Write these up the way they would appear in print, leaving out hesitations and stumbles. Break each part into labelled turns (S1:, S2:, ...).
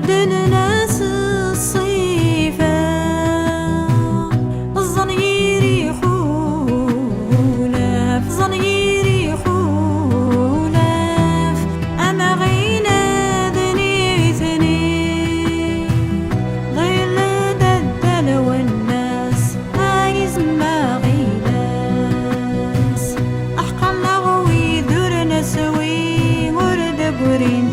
S1: الناس الصيفة الظن يريحونا في ظن يريحونا أما غينا ذنيتني غير الدل والناس عايز ما غيناس أحقا لغوي درنا سوي ورد برين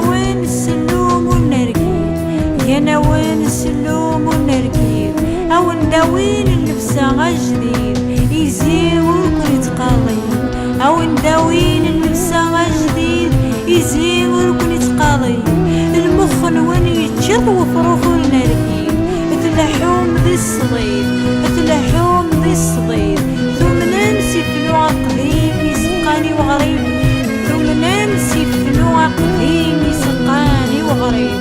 S1: وين السلوم والنرقيد يا وين السلوم والنرقيد او نداوين اللبسة جديد يزيد وركن يتقاضي او نداوين اللبسة جديد يزيد وركن يتقاضي المخ وين يتشط وفروخ النرقيد تلحوم ذي الصغير تلحوم ذي الصغير ثم ننسي في لغة قديم يسقاني وغريب ثم ننسي في لغة قديم يسقاني وغريب